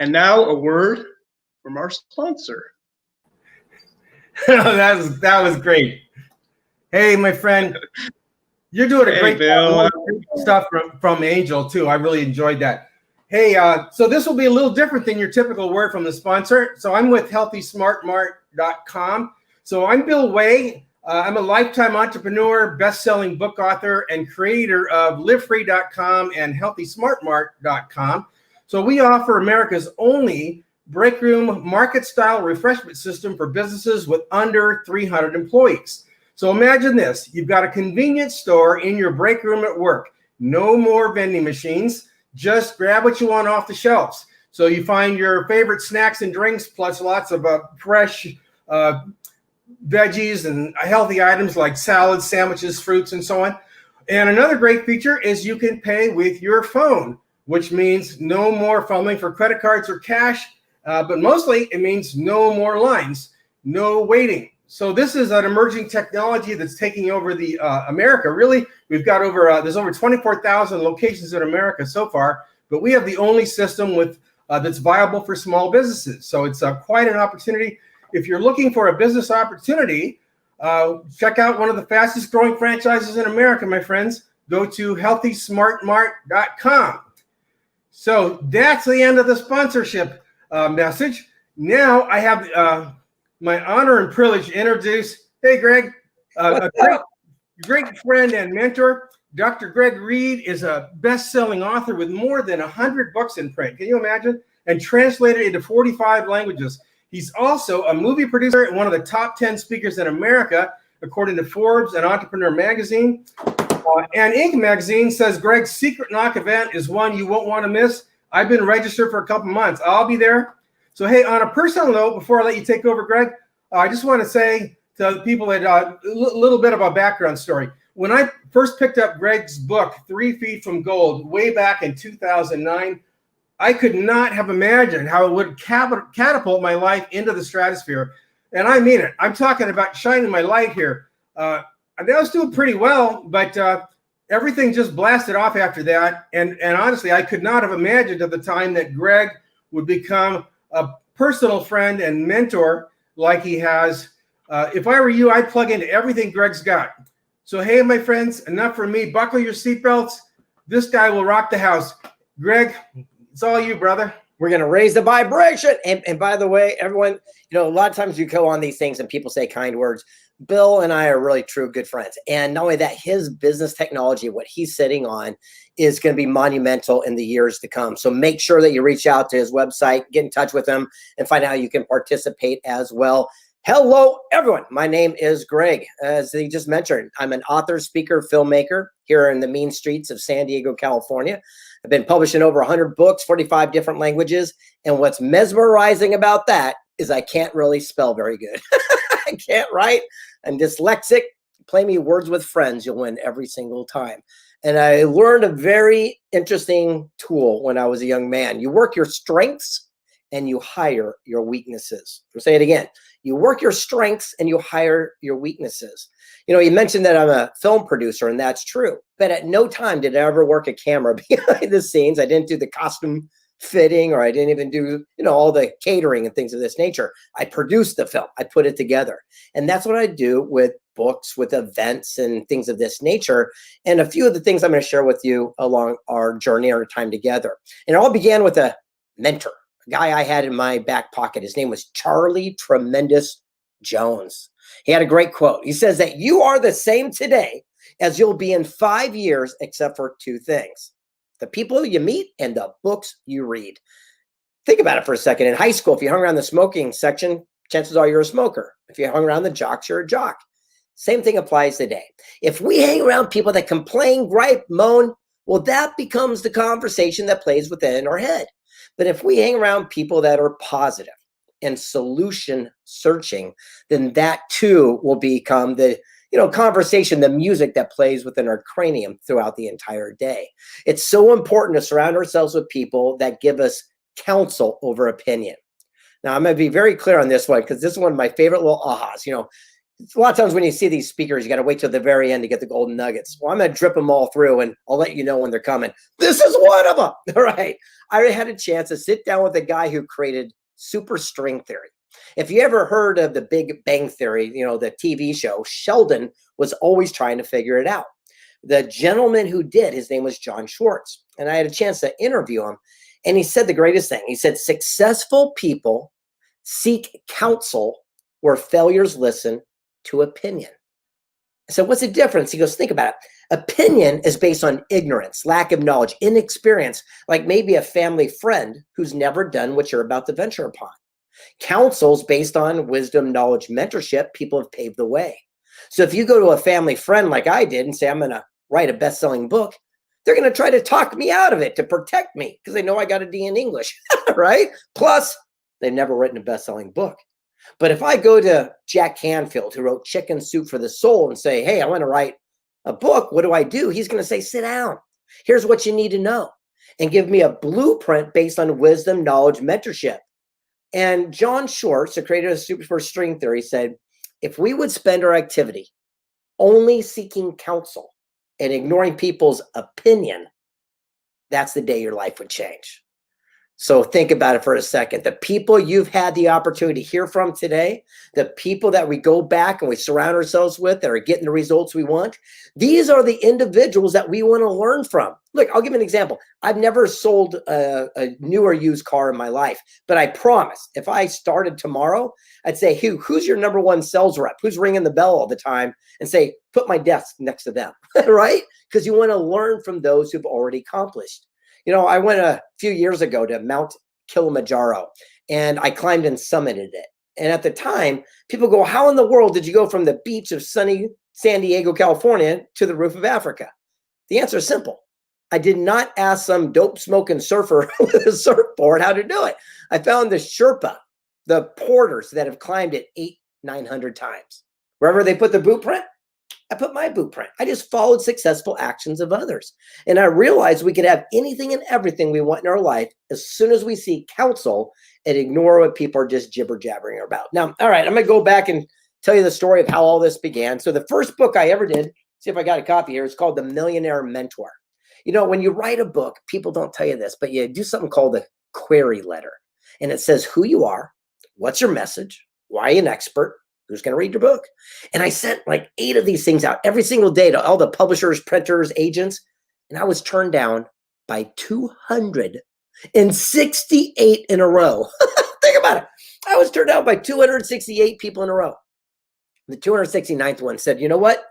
And now a word from our sponsor. That was great. Hey, my friend, you're doing a great Bill. stuff from Angel too. I really enjoyed that. Hey, so this will be a little different than your typical word from the sponsor. So I'm with HealthySmartMart.com. So I'm Bill Way. I'm a lifetime entrepreneur, best-selling book author, and creator of LiveFree.com and HealthySmartMart.com. So we offer America's only break room market-style refreshment system for businesses with under 300 employees. So imagine this. You've got a convenience store in your break room at work. No more vending machines. Just grab what you want off the shelves. So you find your favorite snacks and drinks, plus lots of fresh veggies and healthy items like salads, sandwiches, fruits, and so on. And another great feature is you can pay with your phone, which means no more fumbling for credit cards or cash, but mostly it means no more lines, no waiting. So this is an emerging technology that's taking over the America. Really, we've got there's over 24,000 locations in America so far, but we have the only system with that's viable for small businesses. So it's quite an opportunity. If you're looking for a business opportunity, check out one of the fastest growing franchises in America, my friends. Go to HealthySmartMart.com. So that's the end of the sponsorship message. Now I have my honor and privilege to introduce, hey, Greg, a great friend and mentor. Dr. Greg Reid is a best-selling author with more than 100 books in print. Can you imagine? And translated into 45 languages. He's also a movie producer and one of the top 10 speakers in America, according to Forbes and Entrepreneur Magazine. And Inc. Magazine says Greg's Secret Knock event is one you won't want to miss. I've been registered for a couple months. I'll be there. So, hey, on a personal note, before I let you take over, Greg, I just want to say to the people that a little bit of a background story. When I first picked up Greg's book, 3 Feet from Gold, way back in 2009, I could not have imagined how it would catapult my life into the stratosphere. And I mean it. I'm talking about shining my light here. I was doing pretty well, but everything just blasted off after that. And honestly, I could not have imagined at the time that Greg would become a personal friend and mentor like he has. If I were you, I'd plug into everything Greg's got. So, hey, my friends, enough from me. Buckle your seatbelts. This guy will rock the house. Greg, it's all you, brother. We're going to raise the vibration. And by the way, everyone, a lot of times you go on these things and people say kind words. Bill and I are really true good friends. And not only that, his business technology, what he's sitting on, is going to be monumental in the years to come. So make sure that you reach out to his website, get in touch with him, and find out how you can participate as well. Hello, everyone. My name is Greg. As he just mentioned, I'm an author, speaker, filmmaker here in the mean streets of San Diego, California. I've been publishing over 100 books, 45 different languages. And what's mesmerizing about that is I can't really spell very good. I can't write. I'm dyslexic. Play me Words with Friends. You'll win every single time. And I learned a very interesting tool when I was a young man. You work your strengths and you hire your weaknesses. I'll say it again. You work your strengths and you hire your weaknesses. You mentioned that I'm a film producer, and that's true. But at no time did I ever work a camera behind the scenes. I didn't do the costume fitting, or I didn't even do, all the catering and things of this nature. I produced the film. I put it together. And that's what I do with books, with events and things of this nature. And a few of the things I'm going to share with you along our journey, our time together. And it all began with a mentor, a guy I had in my back pocket. His name was Charlie Tremendous Jones. He had a great quote. He says that you are the same today as you'll be in 5 years, except for 2 things: the people you meet and the books you read. Think about it for a second. In high school, if you hung around the smoking section, chances are you're a smoker. If you hung around the jocks, you're a jock. Same thing applies today. If we hang around people that complain, gripe, moan, well, that becomes the conversation that plays within our head. But if we hang around people that are positive and solution searching, then that too will become the conversation, the music that plays within our cranium throughout the entire day. It's so important to surround ourselves with people that give us counsel over opinion. Now, I'm going to be very clear on this one, because this is one of my favorite little ahas. a lot of times when you see these speakers, you got to wait till the very end to get the golden nuggets. Well, I'm going to drip them all through and I'll let you know when they're coming. This is one of them. All right. I had a chance to sit down with the guy who created super string theory. If you ever heard of the Big Bang Theory, you know, the TV show, Sheldon was always trying to figure it out. The gentleman who did, his name was John Schwartz. And I had a chance to interview him. And he said the greatest thing. He said, successful people seek counsel where failures listen to opinion. So what's the difference? He goes, think about it. Opinion is based on ignorance, lack of knowledge, inexperience, like maybe a family friend who's never done what you're about to venture upon. Counsel's based on wisdom, knowledge, mentorship. People have paved the way. So if you go to a family friend like I did and say, I'm going to write a best-selling book, they're going to try to talk me out of it to protect me because they know I got a D in English, right? Plus, they've never written a best-selling book. But if I go to Jack Canfield, who wrote Chicken Soup for the Soul, and say, hey, I want to write a book, what do? He's going to say, sit down. Here's what you need to know. And give me a blueprint based on wisdom, knowledge, mentorship. And John Schwartz, the creator of Super String Theory, said, if we would spend our activity only seeking counsel and ignoring people's opinion, that's the day your life would change. So think about it for a second. The people you've had the opportunity to hear from today, the people that we go back and we surround ourselves with that are getting the results we want, these are the individuals that we want to learn from. Look, I'll give you an example. I've never sold a new or used car in my life, but I promise if I started tomorrow, I'd say, who's your number one sales rep? Who's ringing the bell all the time? And say, put my desk next to them, right? Because you want to learn from those who've already accomplished. You know, I went a few years ago to Mount Kilimanjaro and I climbed and summited it. And at the time, people go, how in the world did you go from the beach of sunny San Diego, California to the roof of Africa? The answer is simple. I did not ask some dope smoking surfer with a surfboard how to do it. I found the Sherpa, the porters that have climbed it 800-900 times. Wherever they put the boot print, I put my boot print. I just followed successful actions of others. And I realized we could have anything and everything we want in our life as soon as we seek counsel and ignore what people are just jibber jabbering about. Now, all right, I'm going to go back and tell you the story of how all this began. So the first book I ever did, see if I got a copy here, it's called The Millionaire Mentor. You know, when you write a book, people don't tell you this, but you do something called a query letter. And it says who you are, what's your message, why are you an expert, who's going to read your book? And I sent like 8 of these things out every single day to all the publishers, printers, agents. And I was turned down by 268 in a row. Think about it. I was turned down by 268 people in a row. The 269th one said, you know what?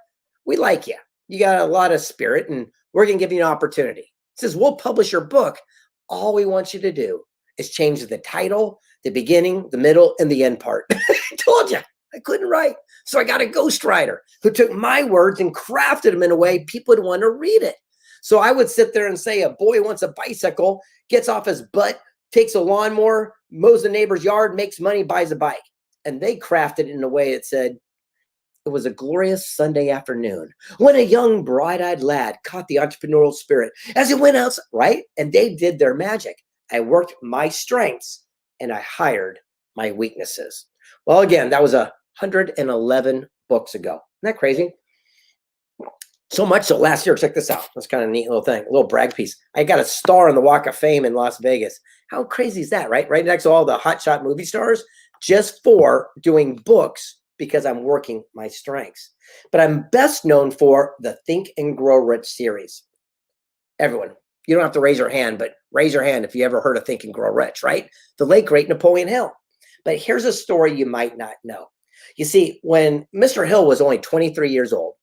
We like you. You got a lot of spirit and we're going to give you an opportunity. It says, we'll publish your book. All we want you to do is change the title, the beginning, the middle, and the end part. I told you. I couldn't write. So I got a ghostwriter who took my words and crafted them in a way people would want to read it. So I would sit there and say, a boy wants a bicycle, gets off his butt, takes a lawnmower, mows the neighbor's yard, makes money, buys a bike. And they crafted it in a way that said, it was a glorious Sunday afternoon when a young bright-eyed lad caught the entrepreneurial spirit as he went out, right? And they did their magic. I worked my strengths and I hired my weaknesses. Well, again, that was 111 books ago. Isn't that crazy? So much so last year, check this out. That's kind of a neat little thing, a little brag piece. I got a star on the Walk of Fame in Las Vegas. How crazy is that, right? Right next to all the hotshot movie stars, just for doing books because I'm working my strengths. But I'm best known for the Think and Grow Rich series. Everyone, you don't have to raise your hand, but raise your hand if you ever heard of Think and Grow Rich, right? The late, great Napoleon Hill. But here's a story you might not know. You see, when Mr. Hill was only 23 years old,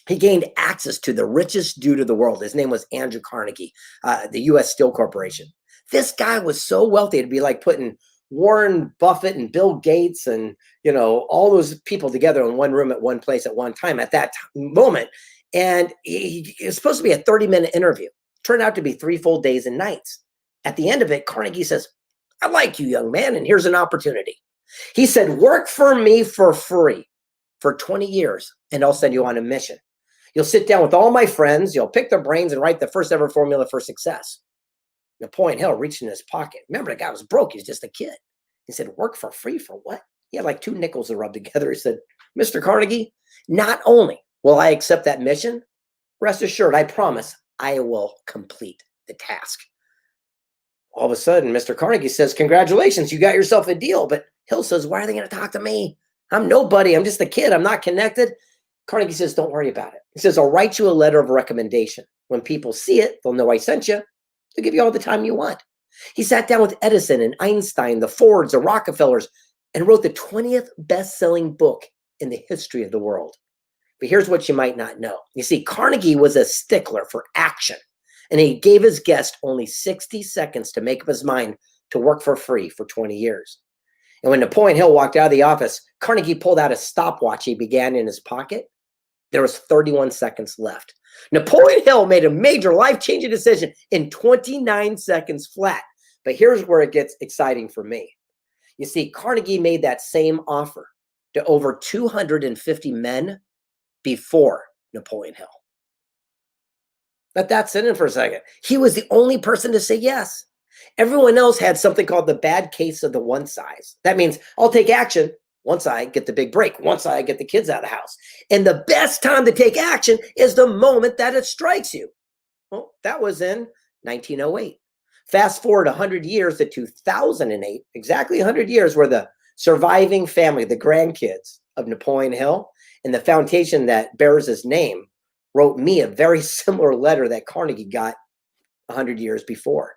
he gained access to the richest dude of the world. His name was Andrew Carnegie, the U.S. Steel Corporation. This guy was so wealthy, it'd be like putting Warren Buffett and Bill Gates and, you know, all those people together in one room at one place at one time at that moment. And it was supposed to be a 30-minute interview. Turned out to be 3 full days and nights. At the end of it, Carnegie says, I like you, young man, and here's an opportunity. He said, work for me for free for 20 years, and I'll send you on a mission. You'll sit down with all my friends, you'll pick their brains and write the first ever formula for success. Napoleon Hill reached in his pocket. Remember, the guy was broke. He was just a kid. He said, work for free for what? He had like 2 nickels to rub together. He said, Mr. Carnegie, not only will I accept that mission, rest assured, I promise I will complete the task. All of a sudden, Mr. Carnegie says, congratulations, you got yourself a deal. But Hill says, why are they going to talk to me? I'm nobody. I'm just a kid. I'm not connected. Carnegie says, don't worry about it. He says, I'll write you a letter of recommendation. When people see it, they'll know I sent you. They'll give you all the time you want. He sat down with Edison and Einstein, the Fords, the Rockefellers, and wrote the 20th best-selling book in the history of the world. But here's what you might not know. You see, Carnegie was a stickler for action, and he gave his guest only 60 seconds to make up his mind to work for free for 20 years. And when Napoleon Hill walked out of the office, Carnegie pulled out a stopwatch he began in his pocket. There was 31 seconds left. Napoleon Hill made a major life-changing decision in 29 seconds flat. But here's where it gets exciting for me. You see, Carnegie made that same offer to over 250 men before Napoleon Hill. Let that sit in for a second. He was the only person to say yes. Everyone else had something called the bad case of the one size. That means I'll take action once I get the big break, once I get the kids out of the house. And the best time to take action is the moment that it strikes you. Well, that was in 1908. Fast forward 100 years to 2008, exactly 100 years, where the surviving family, the grandkids of Napoleon Hill and the foundation that bears his name, wrote me a very similar letter that Carnegie got 100 years before.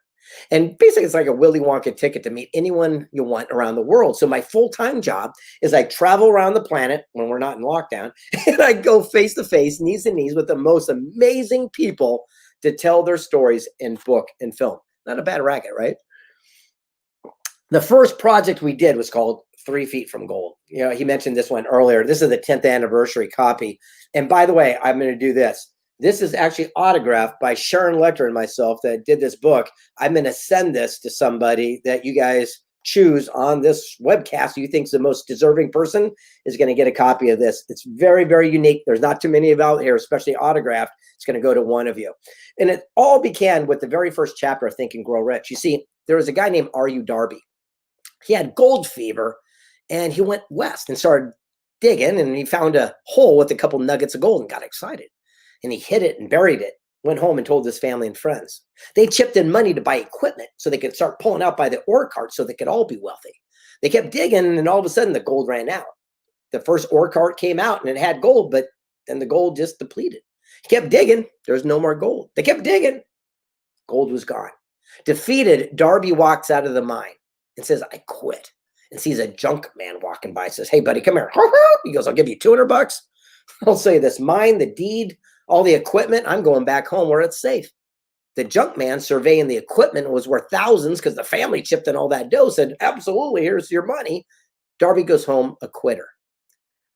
And basically, it's like a Willy Wonka ticket to meet anyone you want around the world. So my full-time job is I travel around the planet when we're not in lockdown, and I go face-to-face, knees to knees with the most amazing people to tell their stories in book and film. Not a bad racket, right? The first project we did was called 3 Feet from Gold. You know, he mentioned this one earlier. This is the 10th anniversary copy. And by the way, I'm going to do this. This is actually autographed by Sharon Lecter and myself that did this book. I'm going to send this to somebody that you guys choose on this webcast who you think is the most deserving person is going to get a copy of this. It's very, very unique. There's not too many of out here, especially autographed. It's going to go to one of you. And it all began with the very first chapter of Think and Grow Rich. You see, there was a guy named R.U. Darby. He had gold fever, and he went west and started digging, and he found a hole with a couple nuggets of gold and got excited. And he hid it and buried it, went home and told his family and friends. They chipped in money to buy equipment so they could start pulling out by the ore cart so they could all be wealthy. They kept digging, and all of a sudden the gold ran out. The first ore cart came out and it had gold, but then the gold just depleted. He kept digging. There's no more gold. They kept digging. Gold was gone. Defeated, Darby walks out of the mine and says, I quit. And sees a junk man walking by, says, hey, buddy, come here. He goes, I'll give you $200. I'll sell you this mine, the deed, all the equipment. I'm going back home where it's safe. The junk man surveying the equipment was worth thousands because the family chipped in all that dough, said, absolutely, here's your money. Darby goes home a quitter.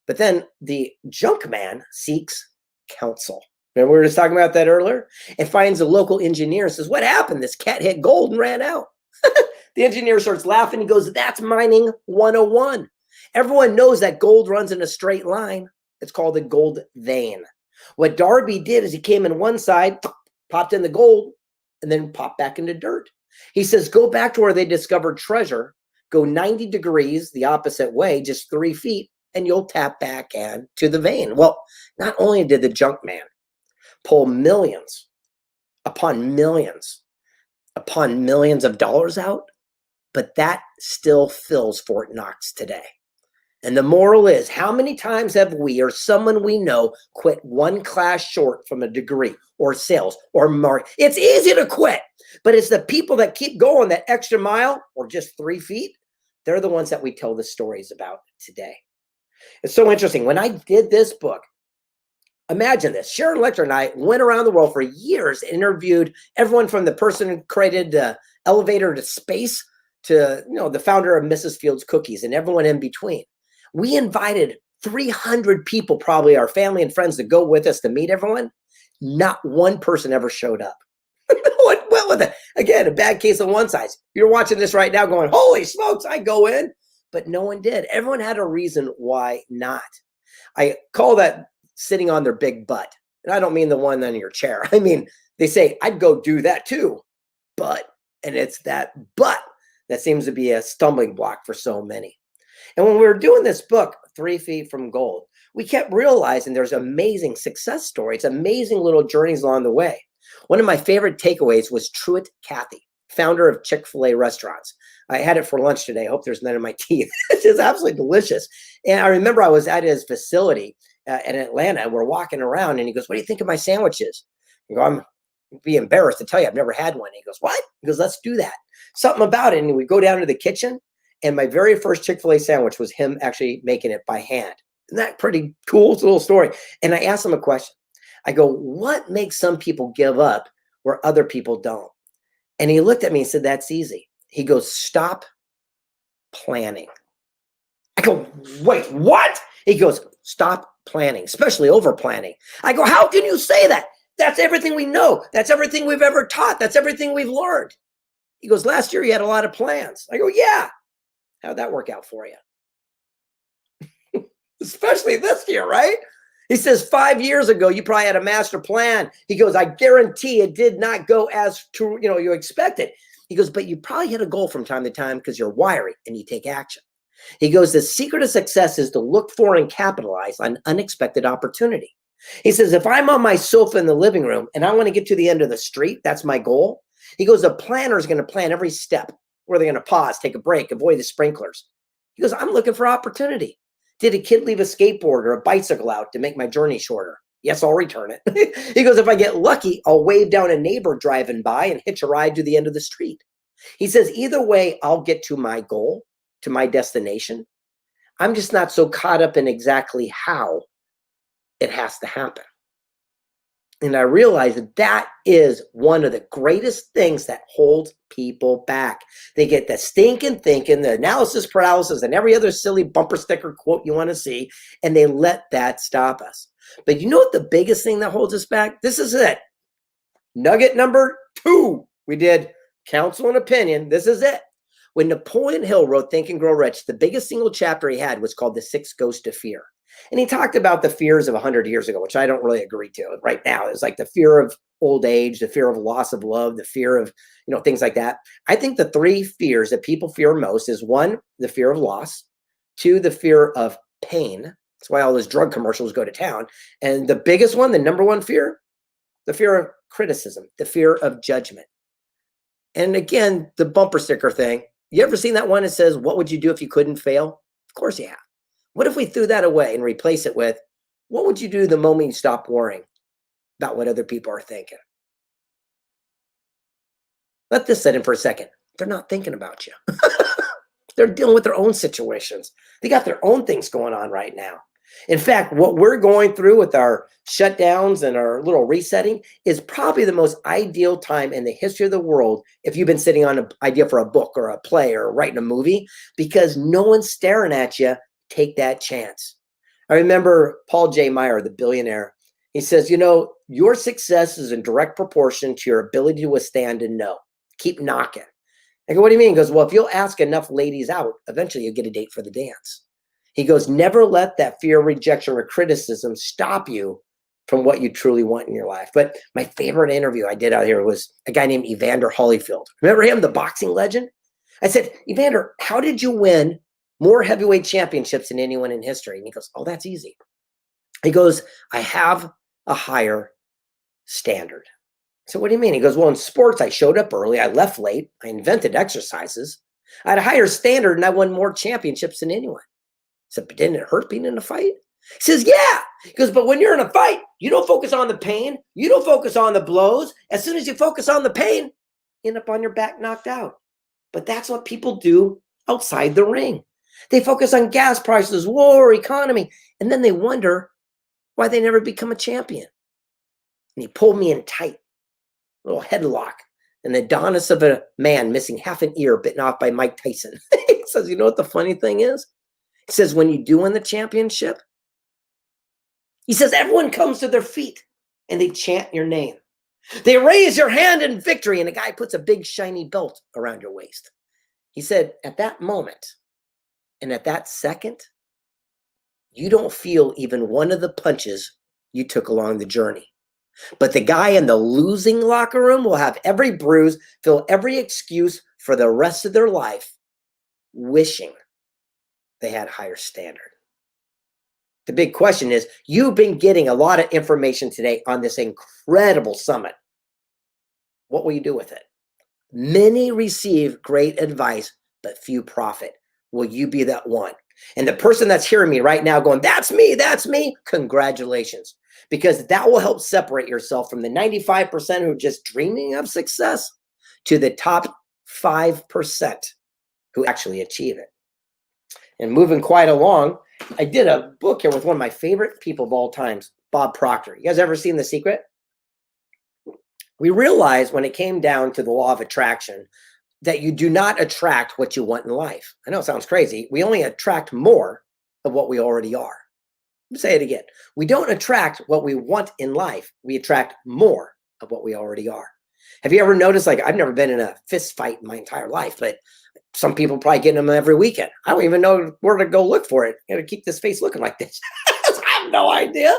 But then the junk man seeks counsel. Remember we were just talking about that earlier? And finds a local engineer and says, what happened? This cat hit gold and ran out. The engineer starts laughing. He goes, that's mining 101. Everyone knows that gold runs in a straight line. It's called the gold vein. What Darby did is he came in one side, popped in the gold, and then popped back into dirt. He says, go back to where they discovered treasure, go 90 degrees the opposite way, just 3 feet, and you'll tap back into the vein. Well, not only did the junk man pull millions upon millions of dollars out, but that still fills Fort Knox today. And the moral is, how many times have we or someone we know quit one class short from a degree or sales or market? It's easy to quit, but it's the people that keep going that extra mile or just 3 feet. They're the ones that we tell the stories about today. It's so interesting. When I did this book, imagine this. Sharon Lecter and I went around the world for years, interviewed everyone from the person who created the elevator to space to, the founder of Mrs. Fields Cookies and everyone in between. We invited 300 people, probably our family and friends, to go with us to meet everyone. Not one person ever showed up. What went with it? Again, a bad case on one side. You're watching this right now going, holy smokes, I go in. But no one did. Everyone had a reason why not. I call that sitting on their big butt. And I don't mean the one on your chair. I mean, they say, I'd go do that too. But, and it's that but that seems to be a stumbling block for so many. And when we were doing this book, 3 Feet from Gold, we kept realizing there's amazing success stories, amazing little journeys along the way. One of my favorite takeaways was Truett Cathy, founder of Chick-fil-A restaurants. I had it for lunch today. I hope there's none in my teeth. It's just absolutely delicious. And I remember I was at his facility in Atlanta, and we're walking around, and he goes, "What do you think of my sandwiches?" I go, "I'm be embarrassed to tell you, I've never had one." And he goes, "What?" He goes, "Let's do that." Something about it. And we go down to the kitchen, and my very first Chick-fil-A sandwich was him actually making it by hand. Isn't that pretty cool little story? And I asked him a question. I go, "What makes some people give up where other people don't?" And he looked at me and said, "That's easy." He goes, "Stop planning." I go, "Wait, what?" He goes, "Stop planning, especially over planning." I go, "How can you say that? That's everything we know. That's everything we've ever taught. That's everything we've learned." He goes, "Last year you had a lot of plans." I go, "Yeah." "How'd that work out for you?" Especially this year, right? He says, 5 years ago, you probably had a master plan. He goes, "I guarantee it did not go as you expected." He goes, "But you probably hit a goal from time to time because you're wiry and you take action." He goes, "The secret of success is to look for and capitalize on unexpected opportunity." He says, "If I'm on my sofa in the living room and I want to get to the end of the street, that's my goal." He goes, "A planner is going to plan every step where they're going to pause, take a break, avoid the sprinklers." He goes, "I'm looking for opportunity. Did a kid leave a skateboard or a bicycle out to make my journey shorter? Yes, I'll return it." He goes, "If I get lucky, I'll wave down a neighbor driving by and hitch a ride to the end of the street." He says, "Either way, I'll get to my goal, to my destination. I'm just not so caught up in exactly how it has to happen." And I realized that is one of the greatest things that holds people back. They get the stinking thinking, the analysis paralysis, and every other silly bumper sticker quote you want to see, and they let that stop us. But you know what the biggest thing that holds us back? This is it. Nugget number 2. We did counsel and opinion. This is it. When Napoleon Hill wrote Think and Grow Rich, the biggest single chapter he had was called The 6 Ghosts of Fear. And he talked about the fears of 100 years ago, which I don't really agree to right now. It's like the fear of old age, the fear of loss of love, the fear of, things like that. I think the 3 fears that people fear most is 1, the fear of loss, 2, the fear of pain. That's why all those drug commercials go to town. And the biggest one, the number 1 fear, the fear of criticism, the fear of judgment. And again, the bumper sticker thing. You ever seen that one that says, "What would you do if you couldn't fail?" Of course you have. What if we threw that away and replace it with, "What would you do the moment you stop worrying about what other people are thinking?" Let this set in for a second. They're not thinking about you. They're dealing with their own situations. They got their own things going on right now. In fact, what we're going through with our shutdowns and our little resetting is probably the most ideal time in the history of the world if you've been sitting on an idea for a book or a play or writing a movie, because no one's staring at you. Take that chance. I remember Paul J. Meyer, the billionaire. He says, "Your success is in direct proportion to your ability to withstand and know. Keep knocking." I go, "What do you mean?" He goes, "Well, if you'll ask enough ladies out, eventually you'll get a date for the dance." He goes, "Never let that fear of rejection or criticism stop you from what you truly want in your life." But my favorite interview I did out here was a guy named Evander Holyfield. Remember him, the boxing legend? I said, "Evander, how did you win more heavyweight championships than anyone in history?" And he goes, "Oh, that's easy." He goes, "I have a higher standard." So what do you mean? He goes, "Well, in sports, I showed up early. I left late. I invented exercises. I had a higher standard and I won more championships than anyone." I said, "But didn't it hurt being in a fight?" He says, "Yeah." He goes, "But when you're in a fight, you don't focus on the pain. You don't focus on the blows. As soon as you focus on the pain, you end up on your back knocked out." But that's what people do outside the ring. They focus on gas prices, war, economy, and then they wonder why they never become a champion. And he pulled me in tight, a little headlock, and the Adonis of a man missing half an ear bitten off by Mike Tyson. He says, "You know what the funny thing is?" He says, "When you do win the championship," he says, "everyone comes to their feet and they chant your name. They raise your hand in victory, and a guy puts a big shiny belt around your waist." He said, "At that moment and at that second, you don't feel even one of the punches you took along the journey. But the guy in the losing locker room will have every bruise, feel every excuse for the rest of their life, wishing they had higher standard. The big question is, you've been getting a lot of information today on this incredible summit. What will you do with it? Many receive great advice, but few profit. Will you be that one? And the person that's hearing me right now going, that's me, congratulations. Because that will help separate yourself from the 95% who are just dreaming of success to the top 5% who actually achieve it. And moving quite along, I did a book here with one of my favorite people of all times, Bob Proctor. You guys ever seen The Secret? We realized when it came down to the law of attraction that you do not attract what you want in life. I know it sounds crazy. We only attract more of what we already are. Let me say it again. We don't attract what we want in life. We attract more of what we already are. Have you ever noticed, like, I've never been in a fist fight in my entire life, but some people probably get them every weekend. I don't even know where to go look for it. You know, to keep this face looking like this. I have no idea.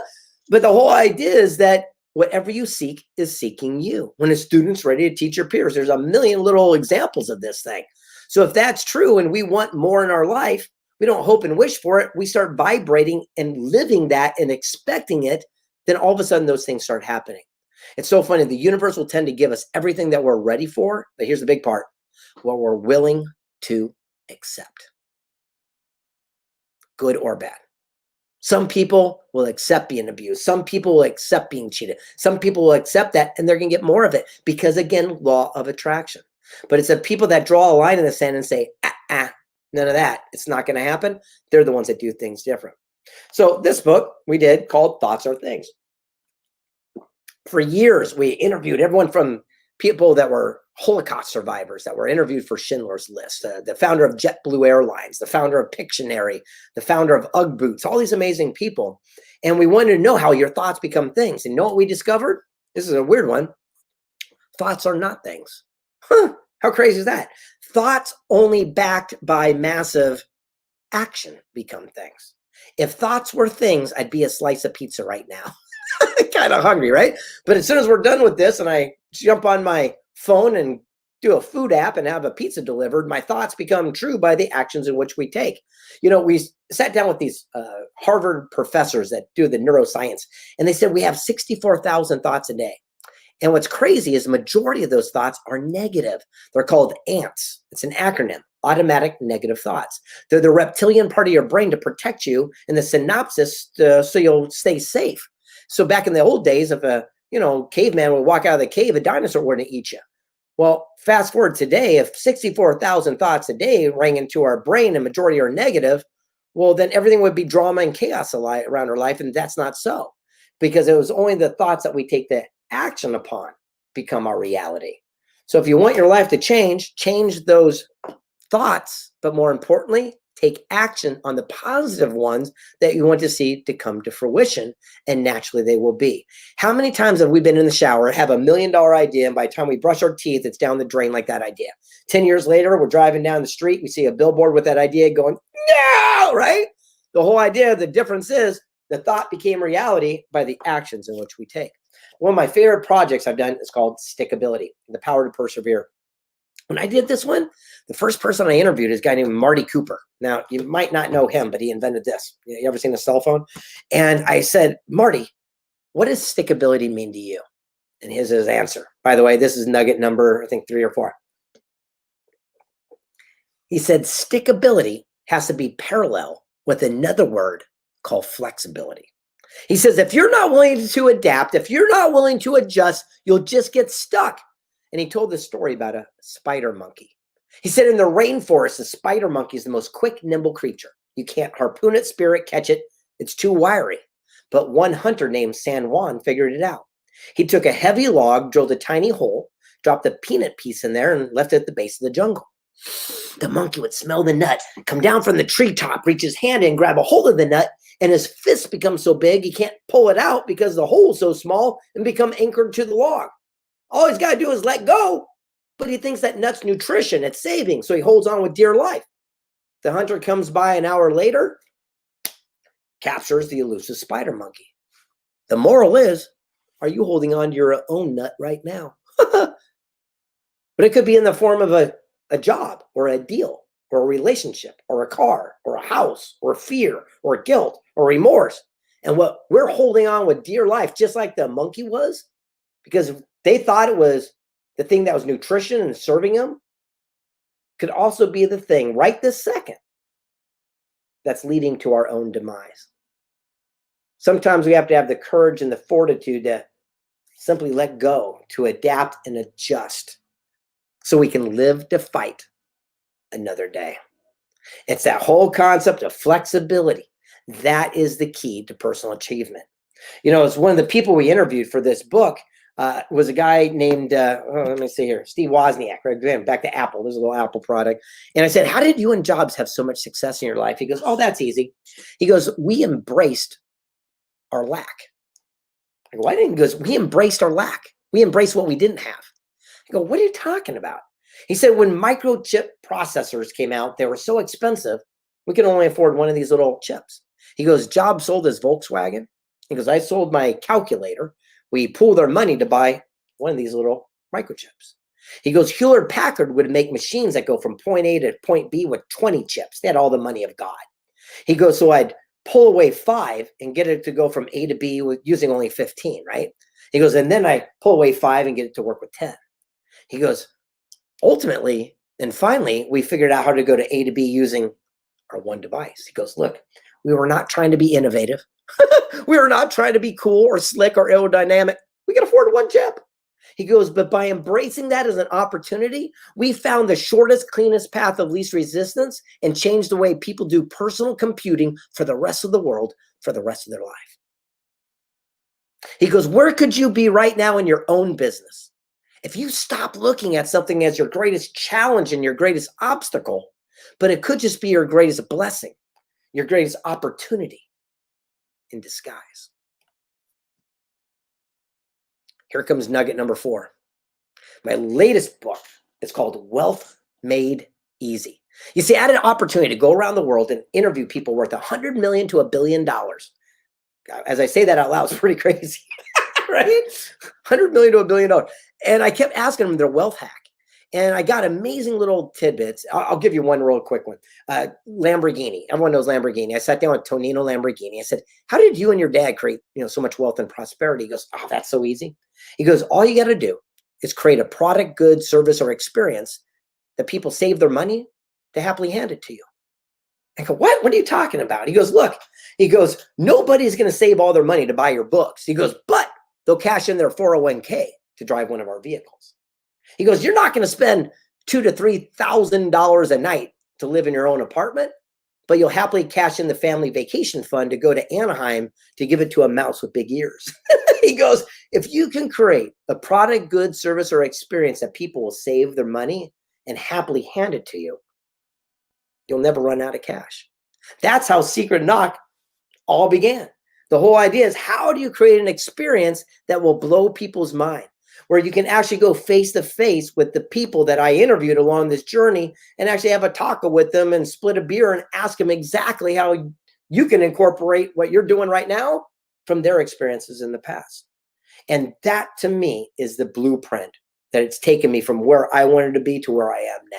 But the whole idea is that whatever you seek is seeking you. When a student's ready to teach your peers, there's a million little examples of this thing. So if that's true and we want more in our life, we don't hope and wish for it. We start vibrating and living that and expecting it. Then all of a sudden those things start happening. It's so funny. The universe will tend to give us everything that we're ready for. But here's the big part. What we're willing to accept. Good or bad. Some people will accept being abused. Some people will accept being cheated. Some people will accept that and they're going to get more of it because, again, law of attraction. But it's the people that draw a line in the sand and say, none of that. It's not going to happen. They're the ones that do things different. So this book we did called Thoughts Are Things. For years, we interviewed everyone from people that were Holocaust survivors that were interviewed for Schindler's List, the founder of JetBlue Airlines, the founder of Pictionary, the founder of UGG Boots, all these amazing people. And we wanted to know how your thoughts become things. And you know what we discovered? This is a weird one. Thoughts are not things. How crazy is that? Thoughts only backed by massive action become things. If thoughts were things, I'd be a slice of pizza right now. Kind of hungry, right? But as soon as we're done with this and I jump on my phone and do a food app and have a pizza delivered, my thoughts become true by the actions in which we take. You know, we sat down with these Harvard professors that do the neuroscience, and they said we have 64,000 thoughts a day. And what's crazy is the majority of those thoughts are negative. They're called ANTs. It's an acronym, automatic negative thoughts. They're the reptilian part of your brain to protect you and the synapses so you'll stay safe. So back in the old days, if a caveman would walk out of the cave, a dinosaur wouldn't eat you. Well, fast forward today, if 64,000 thoughts a day rang into our brain and majority are negative, well, then everything would be drama and chaos around our life. And that's not so, because it was only the thoughts that we take the action upon become our reality. So if you want your life to change those thoughts, but more importantly, take action on the positive ones that you want to see to come to fruition, and naturally they will be. How many times have we been in the shower, have $1 million idea, and by the time we brush our teeth, it's down the drain like that idea? 10 years later, we're driving down the street, we see a billboard with that idea going, no, right? The whole idea, the difference is the thought became reality by the actions in which we take. One of my favorite projects I've done is called Stickability, the power to persevere. When I did this one, the first person I interviewed is a guy named Marty Cooper. Now, you might not know him, but he invented this. You ever seen a cell phone? And I said, Marty, what does stickability mean to you? And here's his answer. By the way, this is nugget number, I think, 3 or 4. He said, stickability has to be parallel with another word called flexibility. He says, if you're not willing to adapt, if you're not willing to adjust, you'll just get stuck. And he told this story about a spider monkey. He said in the rainforest, the spider monkey is the most quick, nimble creature. You can't harpoon it, spear it, catch it. It's too wiry. But one hunter named San Juan figured it out. He took a heavy log, drilled a tiny hole, dropped a peanut piece in there, and left it at the base of the jungle. The monkey would smell the nut, come down from the treetop, reach his hand in, grab a hold of the nut, and his fist becomes so big he can't pull it out because the hole's so small, and become anchored to the log. All he's got to do is let go, but he thinks that nut's nutrition, it's saving, so he holds on with dear life. The hunter comes by an hour later, captures the elusive spider monkey. The moral is, are you holding on to your own nut right now? But it could be in the form of a job or a deal or a relationship or a car or a house or fear or guilt or remorse. And what we're holding on with dear life, just like the monkey was, because they thought it was the thing that was nutrition and serving them, could also be the thing right this second that's leading to our own demise. Sometimes we have to have the courage and the fortitude to simply let go, to adapt and adjust so we can live to fight another day. It's that whole concept of flexibility. That is the key to personal achievement. You know, it's one of the people we interviewed for this book was a guy named, let me see here, Steve Wozniak, right? Again, back to Apple. There's a little Apple product. And I said, how did you and Jobs have so much success in your life? He goes, oh, that's easy. He goes, we embraced our lack. I go, why didn't he? Goes, we embraced our lack. We embraced what we didn't have. I go, what are you talking about? He said, when microchip processors came out, they were so expensive, we could only afford one of these little chips. He goes, Jobs sold his Volkswagen. He goes, I sold my calculator. We pooled our money to buy one of these little microchips. He goes, Hewlett Packard would make machines that go from point A to point B with 20 chips. They had all the money of God. He goes, so I'd pull away 5 and get it to go from A to B with using only 15, right? He goes, and then I pull away 5 and get it to work with 10. He goes, ultimately, and finally, we figured out how to go to A to B using our one device. He goes, look, we were not trying to be innovative. We were not trying to be cool or slick or aerodynamic. We can afford one chip. He goes, but by embracing that as an opportunity, we found the shortest, cleanest path of least resistance and changed the way people do personal computing for the rest of the world, for the rest of their life. He goes, where could you be right now in your own business? If you stop looking at something as your greatest challenge and your greatest obstacle, but it could just be your greatest blessing, your greatest opportunity in disguise. Here comes nugget number 4. My latest book is called Wealth Made Easy. You see, I had an opportunity to go around the world and interview people worth $100 million to $1 billion. As I say that out loud, it's pretty crazy, right? $100 million to $1 billion. And I kept asking them their wealth hack. And I got amazing little tidbits. I'll give you one real quick one. Lamborghini. Everyone knows Lamborghini. I sat down with Tonino Lamborghini. I said, how did you and your dad create, so much wealth and prosperity? He goes, oh, that's so easy. He goes, all you got to do is create a product, good, service, or experience that people save their money to happily hand it to you. I go, what? What are you talking about? He goes, look, he goes, nobody's going to save all their money to buy your books. He goes, but they'll cash in their 401k to drive one of our vehicles. He goes, you're not going to spend $2,000 to $3,000 a night to live in your own apartment, but you'll happily cash in the family vacation fund to go to Anaheim to give it to a mouse with big ears. He goes, if you can create a product, good, service, or experience that people will save their money and happily hand it to you, you'll never run out of cash. That's how Secret Knock all began. The whole idea is, how do you create an experience that will blow people's mind, where you can actually go face to face with the people that I interviewed along this journey and actually have a taco with them and split a beer and ask them exactly how you can incorporate what you're doing right now from their experiences in the past. And that, to me, is the blueprint that it's taken me from where I wanted to be to where I am now.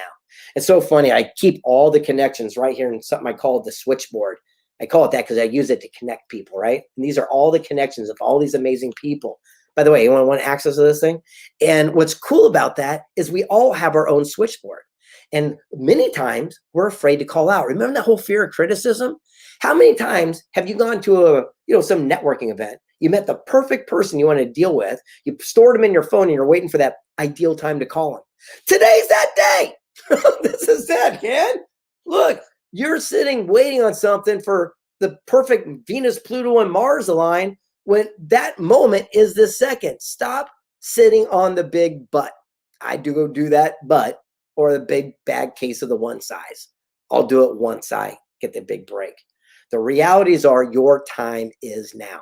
It's so funny. I keep all the connections right here in something I call the switchboard. I call it that because I use it to connect people, right? And these are all the connections of all these amazing people. By the way, you want access to this thing? And what's cool about that is we all have our own switchboard. And many times we're afraid to call out. Remember that whole fear of criticism? How many times have you gone to some networking event? You met the perfect person you want to deal with. You stored them in your phone and you're waiting for that ideal time to call them. Today's that day. This is that, kid. Look, you're sitting waiting on something for the perfect Venus, Pluto, and Mars align, when that moment is the second. Stop sitting on the big butt. I do that butt, or the big bad case of the one size. I'll do it once I get the big break. The realities are your time is now.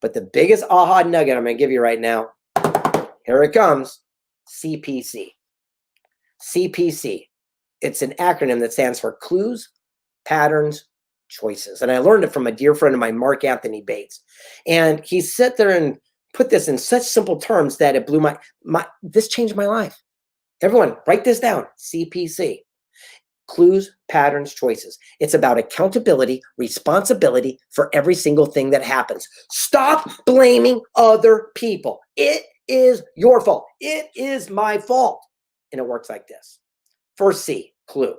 But the biggest aha nugget I'm going to give you right now, here it comes, CPC. CPC. It's an acronym that stands for clues, patterns, choices. And I learned it from a dear friend of mine, Mark Anthony Bates. And he sat there and put this in such simple terms that it blew this changed my life. Everyone, write this down, CPC. Clues, patterns, choices. It's about accountability, responsibility for every single thing that happens. Stop blaming other people. It is your fault. It is my fault. And it works like this. First C, clue.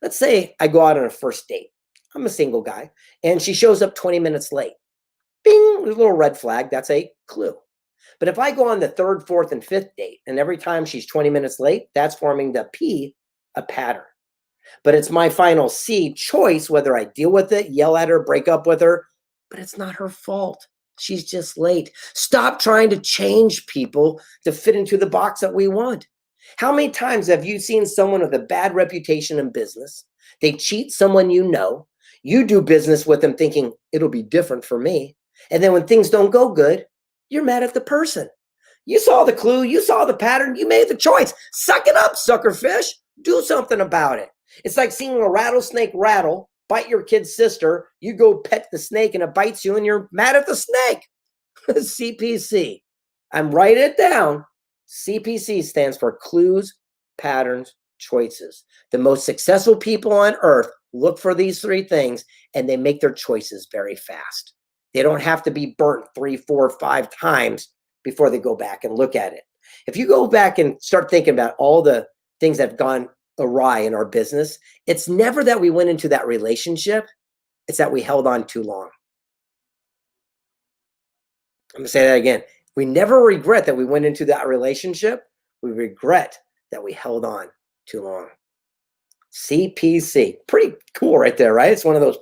Let's say I go out on a first date. I'm a single guy, and she shows up 20 minutes late. Bing, there's a little red flag. That's a clue. But if I go on the third, fourth, and fifth date, and every time she's 20 minutes late, that's forming the P, a pattern. But it's my final C, choice, whether I deal with it, yell at her, break up with her, but it's not her fault. She's just late. Stop trying to change people to fit into the box that we want. How many times have you seen someone with a bad reputation in business? They cheat someone you know. You do business with them thinking it'll be different for me. And then when things don't go good, you're mad at the person. You saw the clue. You saw the pattern. You made the choice. Suck it up, suckerfish. Do something about it. It's like seeing a rattlesnake rattle, bite your kid's sister. You go pet the snake and it bites you and you're mad at the snake. CPC. I'm writing it down. CPC stands for clues, patterns, choices. The most successful people on earth look for these three things and they make their choices very fast. They don't have to be burnt 3, 4, 5 times before they go back and look at it. If you go back and start thinking about all the things that have gone awry in our business, it's never that we went into that relationship. It's that we held on too long. I'm going to say that again. We never regret that we went into that relationship. We regret that we held on too long. CPC. Pretty cool right there, right? It's one of those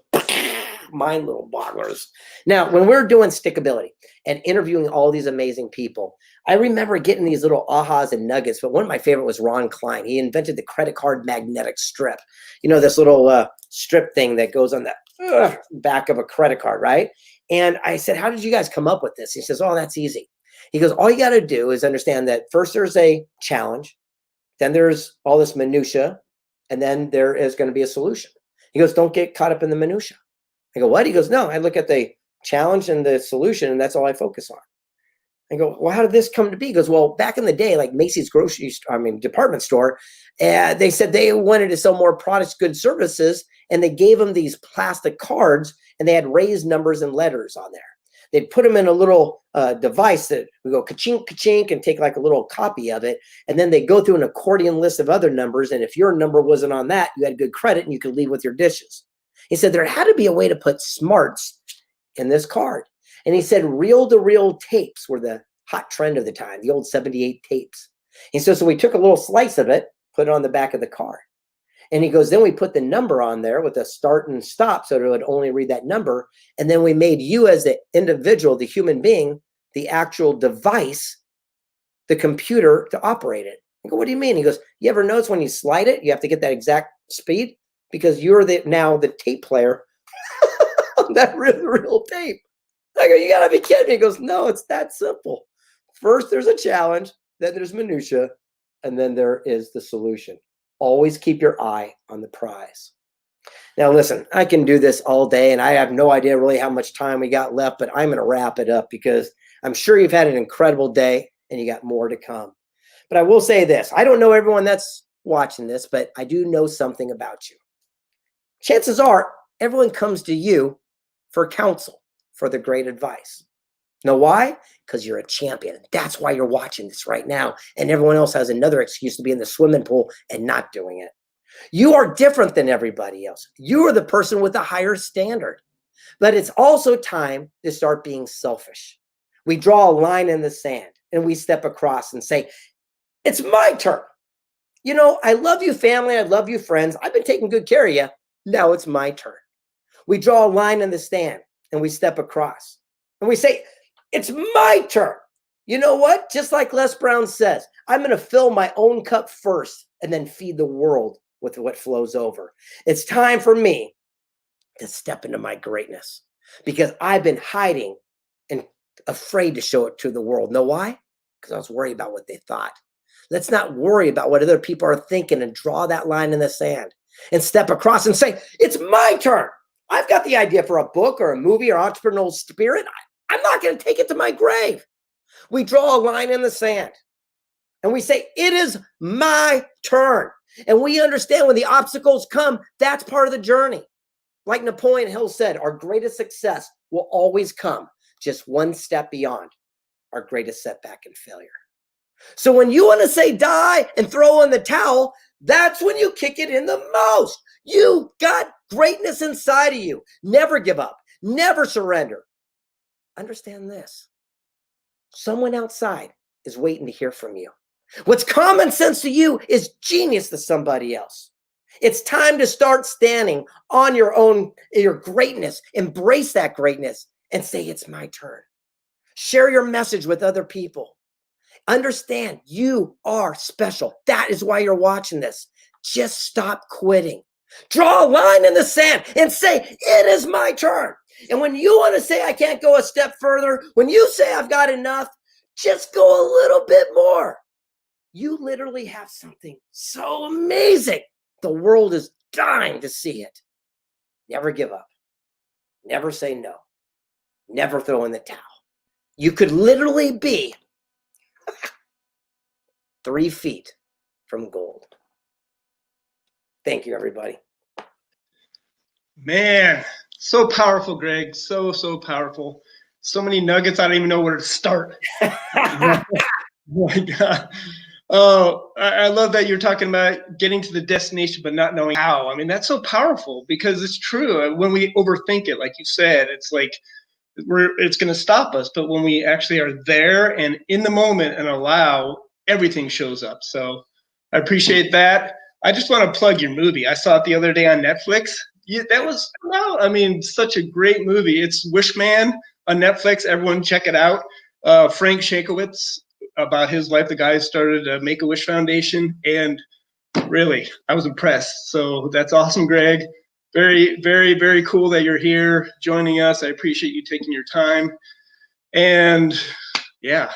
mind little bogglers. Now, when we're doing stickability and interviewing all these amazing people, I remember getting these little ahas and nuggets, but one of my favorite was Ron Klein. He invented the credit card magnetic strip. You know, this little strip thing that goes on the back of a credit card, right? And I said, how did you guys come up with this? He says, oh, that's easy. He goes, all you got to do is understand that first there's a challenge, then there's all this minutia, and then there is going to be a solution. He goes, don't get caught up in the minutia. I go, what? He goes, no, I look at the challenge and the solution, and that's all I focus on. I go, well, how did this come to be? He goes, well, back in the day, like Macy's department store, they said they wanted to sell more products, goods, services, and they gave them these plastic cards, and they had raised numbers and letters on there. They'd put them in a little device that we go ka-chink, ka-chink, and take like a little copy of it, and then they go through an accordion list of other numbers, and if your number wasn't on that, you had good credit, and you could leave with your dishes. He said there had to be a way to put smarts in this card. And he said reel-to-reel tapes were the hot trend of the time, the old 78 tapes. And so we took a little slice of it, put it on the back of the card. And he goes, then we put the number on there with a start and stop so it would only read that number. And then we made you as the individual, the human being, the actual device, the computer to operate it. I go, what do you mean? He goes, you ever notice when you slide it, you have to get that exact speed? Because you're now the tape player on that real tape. I go, you gotta be kidding me. He goes, no, it's that simple. First, there's a challenge, then there's minutia, and then there is the solution. Always keep your eye on the prize. Now, listen, I can do this all day, and I have no idea really how much time we got left, but I'm going to wrap it up because I'm sure you've had an incredible day, and you got more to come. But I will say this. I don't know everyone that's watching this, but I do know something about you. Chances are everyone comes to you for counsel, for the great advice. Know why? Because you're a champion. That's why you're watching this right now. And everyone else has another excuse to be in the swimming pool and not doing it. You are different than everybody else. You are the person with a higher standard. But it's also time to start being selfish. We draw a line in the sand and we step across and say, it's my turn. You know, I love you, family. I love you, friends. I've been taking good care of you. Now it's my turn. We draw a line in the sand and we step across and we say, it's my turn. You know what? Just like Les Brown says, I'm going to fill my own cup first and then feed the world with what flows over. It's time for me to step into my greatness because I've been hiding and afraid to show it to the world. Know why? Because I was worried about what they thought. Let's not worry about what other people are thinking and draw that line in the sand and step across and say, it's my turn. I've got the idea for a book or a movie or entrepreneurial spirit. I'm not going to take it to my grave. We draw a line in the sand and we say, it is my turn. And we understand when the obstacles come, that's part of the journey. Like Napoleon Hill said, our greatest success will always come just one step beyond our greatest setback and failure. So when you want to say die and throw in the towel, that's when you kick it in the most. You got greatness inside of you. Never give up. Never surrender. Understand this. Someone outside is waiting to hear from you. What's common sense to you is genius to somebody else. It's time to start standing on your greatness. Embrace that greatness and say, it's my turn. Share your message with other people. Understand you are special. That is why you're watching this. Just stop quitting. Draw a line in the sand and say, it is my turn. And when you want to say, I can't go a step further, when you say I've got enough, just go a little bit more. You literally have something so amazing. The world is dying to see it. Never give up. Never say no. Never throw in the towel. You could literally be 3 feet from gold. Thank you, everybody. Man, so powerful, Greg. So powerful. So many nuggets. I don't even know where to start. Oh my God. Oh, I love that you're talking about getting to the destination but not knowing how. I mean, that's so powerful because it's true. When we overthink it, like you said, it's like it's going to stop us. But when we actually are there and in the moment and allow, everything shows up. So I appreciate that. I just want to plug your movie. I saw it the other day on Netflix. Yeah, that was, well, I mean, such a great movie. It's Wishman on Netflix. Everyone check it out. Frank Shankowitz, about his life, the guy who started Make-A-Wish Foundation. And really, I was impressed. So that's awesome, Greg. Very, very, very cool that you're here joining us. I appreciate you taking your time. And yeah,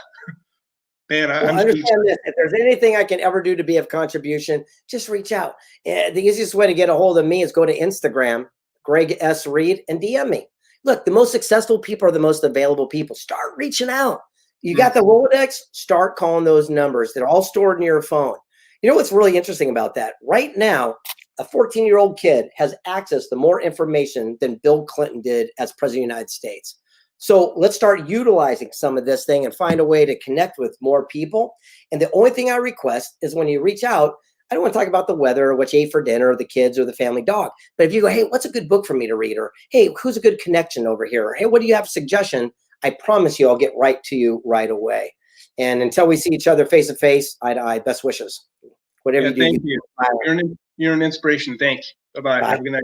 man, I'm understand this. If there's anything I can ever do to be of contribution, just reach out. The easiest way to get a hold of me is go to Instagram, Greg S. Reid, and DM me. Look, the most successful people are the most available people. Start reaching out. You got the Rolodex, start calling those numbers. They're all stored in your phone. You know what's really interesting about that? Right now, a 14-year-old kid has access to more information than Bill Clinton did as president of the United States. So let's start utilizing some of this thing and find a way to connect with more people. And the only thing I request is when you reach out, I don't want to talk about the weather or what you ate for dinner or the kids or the family dog. But if you go, hey, what's a good book for me to read? Or, hey, who's a good connection over here? Or, hey, what do you have a suggestion? I promise you I'll get right to you right away. And until we see each other face to face, eye to eye, best wishes. Whatever you do. Thank you. You're an inspiration. Thank you. Bye-bye. Have a good night.